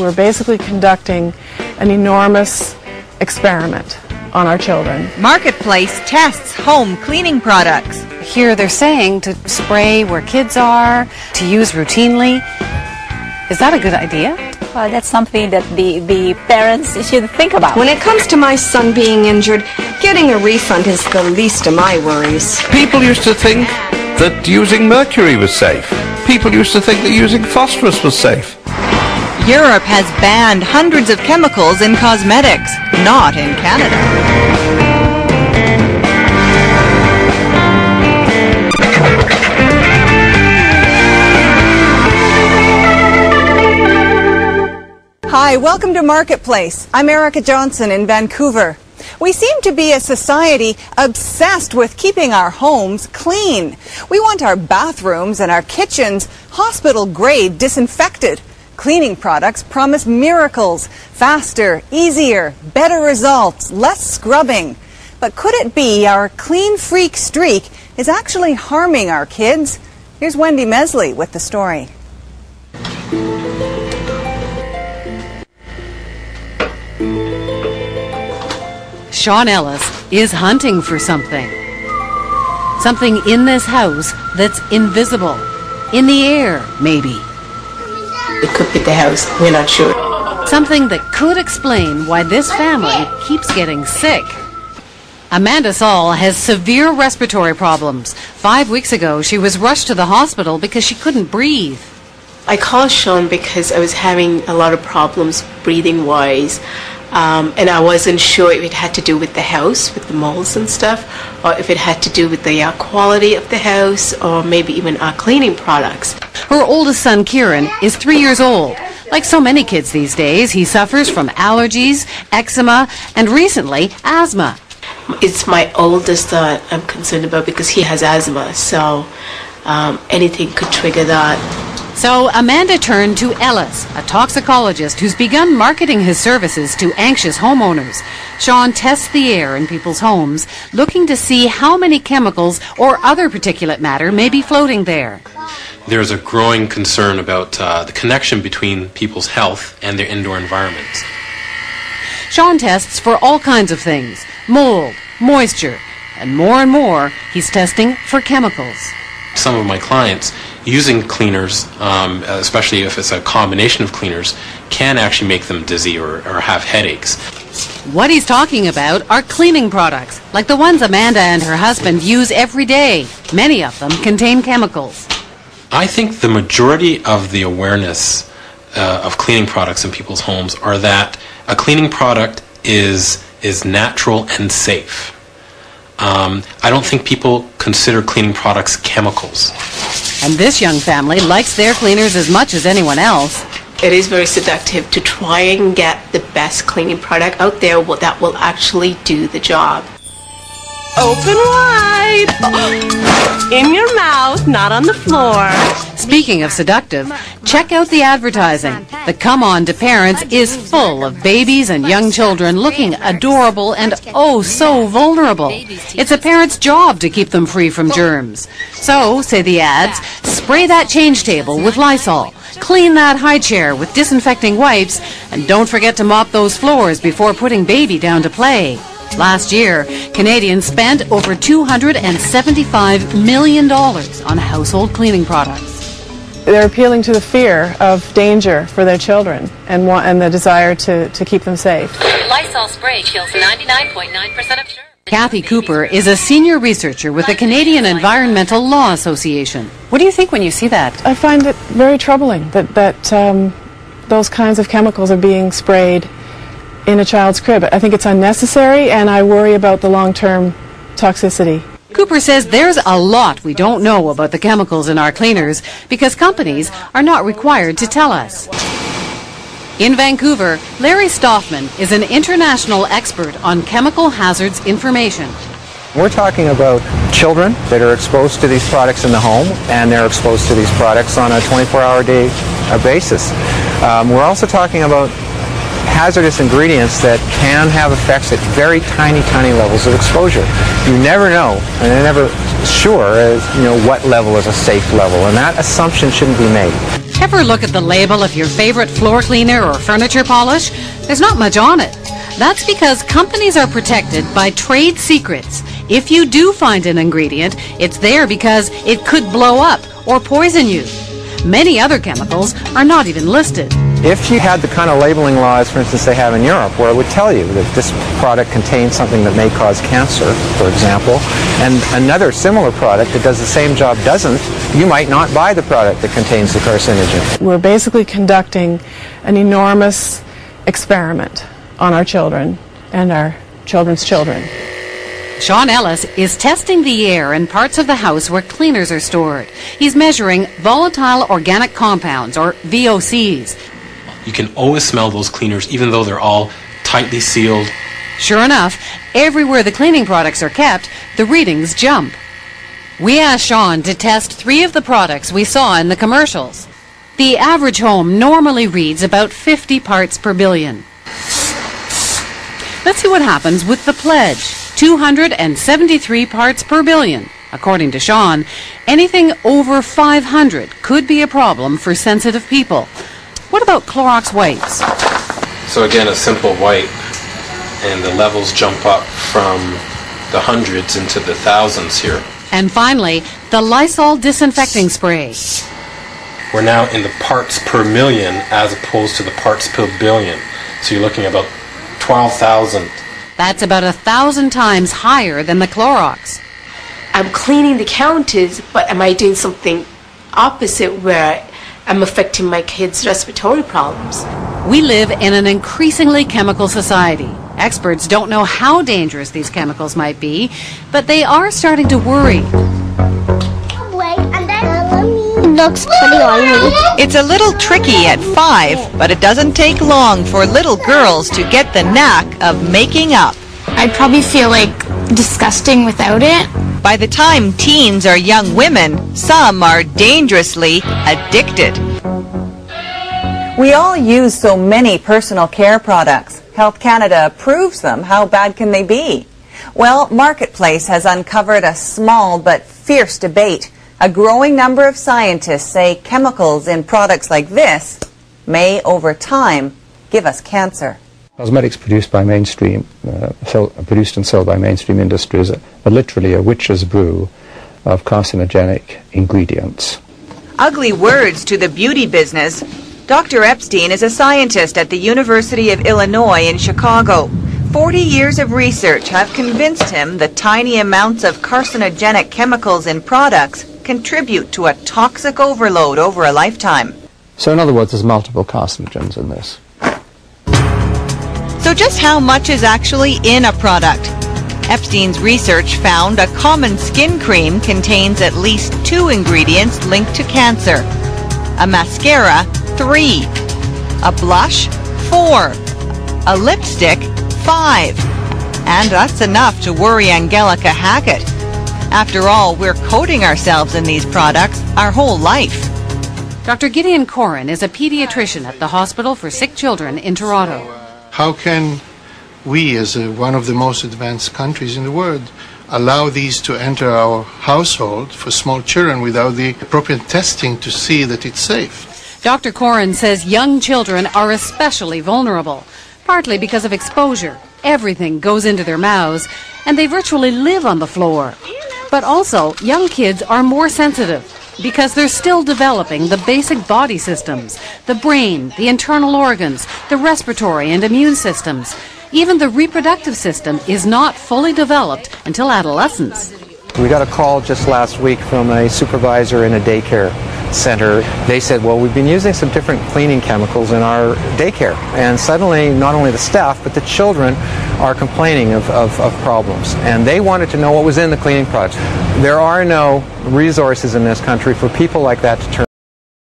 we're basically conducting an enormous experiment on our children. Marketplace tests home cleaning products. Here they're saying to spray where kids are, to use routinely. Is that a good idea? That's something that the parents should think about. When it comes to my son being injured, getting a refund is the least of my worries. People used to think that using mercury was safe. People used to think that using phosphorus was safe. Europe has banned hundreds of chemicals in cosmetics, not in Canada. Hi, welcome to Marketplace. I'm Erica Johnson in Vancouver. We seem to be a society obsessed with keeping our homes clean. We want our bathrooms and our kitchens hospital-grade disinfected. Cleaning products promise miracles, faster, easier, better results, less scrubbing. But could it be our clean freak streak is actually harming our kids? Here's Wendy Mesley with the story. Sean Ellis is hunting for something. Something in this house that's invisible. In the air, maybe. It could be the house, we're not sure. Something that could explain why this family keeps getting sick. Amanda Saul has severe respiratory problems. 5 weeks ago, she was rushed to the hospital because she couldn't breathe. I called Sean because I was having a lot of problems breathing-wise. And I wasn't sure if it had to do with the house, with the molds and stuff, or if it had to do with the quality of the house, or maybe even our cleaning products. Her oldest son, Kieran, is 3 years old. Like so many kids these days, he suffers from allergies, eczema, and recently, asthma. It's my oldest that I'm concerned about because he has asthma, so anything could trigger that. So Amanda turned to Ellis, a toxicologist who's begun marketing his services to anxious homeowners. Sean tests the air in people's homes, looking to see how many chemicals or other particulate matter may be floating there. There's a growing concern about the connection between people's health and their indoor environments. Sean tests for all kinds of things: mold, moisture, and more, he's testing for chemicals. Some of my clients using cleaners, especially if it's a combination of cleaners, can actually make them dizzy or have headaches. What he's talking about are cleaning products, like the ones Amanda and her husband use every day. Many of them contain chemicals. I think the majority of the awareness of cleaning products in people's homes are that a cleaning product is natural and safe. I don't think people consider cleaning products chemicals. And this young family likes their cleaners as much as anyone else. It is very seductive to try and get the best cleaning product out there that will actually do the job. Open wide! In your mouth, not on the floor. Speaking of seductive, check out the advertising. The Come On to Parents is full of babies and young children looking adorable and oh so vulnerable. It's a parent's job to keep them free from germs. So, say the ads, spray that change table with Lysol, clean that high chair with disinfecting wipes, and don't forget to mop those floors before putting baby down to play. Last year, Canadians spent over $275 million on household cleaning products. They're appealing to the fear of danger for their children and the desire to keep them safe. Lysol spray kills 99.9% of germs. Kathy Cooper is a senior researcher with the Canadian Environmental Law Association. What do you think when you see that? I find it very troubling that those kinds of chemicals are being sprayed in a child's crib. I think it's unnecessary, and I worry about the long-term toxicity. Cooper says there's a lot we don't know about the chemicals in our cleaners because companies are not required to tell us. In Vancouver, Larry Stoffman is an international expert on chemical hazards information. We're talking about children that are exposed to these products in the home, and they're exposed to these products on a 24-hour day basis. We're also talking about hazardous ingredients that can have effects at very tiny levels of exposure. You never know, and you're never sure, what level is a safe level, and that assumption shouldn't be made. Ever look at the label of your favorite floor cleaner or furniture polish? There's not much on it. That's because companies are protected by trade secrets. If you do find an ingredient, it's there because it could blow up or poison you. Many other chemicals are not even listed. If you had the kind of labeling laws, for instance, they have in Europe, where it would tell you that this product contains something that may cause cancer, for example, and another similar product that does the same job doesn't, you might not buy the product that contains the carcinogen. We're basically conducting an enormous experiment on our children and our children's children. Sean Ellis is testing the air in parts of the house where cleaners are stored. He's measuring volatile organic compounds, or VOCs. You can always smell those cleaners even though they're all tightly sealed. Sure enough, everywhere the cleaning products are kept, the readings jump. We asked Sean to test 3 of the products we saw in the commercials. The average home normally reads about 50 parts per billion. Let's see what happens with the Pledge. 273 parts per billion. According to Sean, anything over 500 could be a problem for sensitive people. What about Clorox wipes? So again, a simple wipe, and the levels jump up from the hundreds into the thousands here. And finally, the Lysol disinfecting spray. We're now in the parts per million as opposed to the parts per billion. So you're looking at about 12,000. That's about 1,000 times higher than the Clorox. I'm cleaning the counters, but am I doing something opposite where I'm affecting my kids' respiratory problems? We live in an increasingly chemical society. Experts don't know how dangerous these chemicals might be, but they are starting to worry. Looks pretty on me. It's a little tricky at 5, but it doesn't take long for little girls to get the knack of making up. I'd probably feel like disgusting without it. By the time teens are young women, some are dangerously addicted. We all use so many personal care products. Health Canada approves them. How bad can they be? Well, Marketplace has uncovered a small but fierce debate. A growing number of scientists say chemicals in products like this may, over time, give us cancer. Cosmetics produced by mainstream, produced and sold by mainstream industries are literally a witch's brew of carcinogenic ingredients. Ugly words to the beauty business. Dr. Epstein is a scientist at the University of Illinois in Chicago. 40 years of research have convinced him that tiny amounts of carcinogenic chemicals in products contribute to a toxic overload over a lifetime. So in other words, there's multiple carcinogens in this. So just how much is actually in a product? Epstein's research found a common skin cream contains at least 2 ingredients linked to cancer. A mascara, 3. A blush, 4. A lipstick, 5. And that's enough to worry Angelica Hackett. After all, we're coating ourselves in these products our whole life. Dr. Gideon Corin is a pediatrician at the Hospital for Sick Children in Toronto. How can we, as one of the most advanced countries in the world, allow these to enter our household for small children without the appropriate testing to see that it's safe? Dr. Corin says young children are especially vulnerable, partly because of exposure. Everything goes into their mouths, and they virtually live on the floor. But also, young kids are more sensitive because they're still developing the basic body systems, the brain, the internal organs, the respiratory and immune systems. Even the reproductive system is not fully developed until adolescence. We got a call just last week from a supervisor in a daycare center. They said, well, we've been using some different cleaning chemicals in our daycare, and suddenly not only the staff but the children are complaining of problems, and they wanted to know what was in the cleaning products. There are no resources in this country for people like that to turn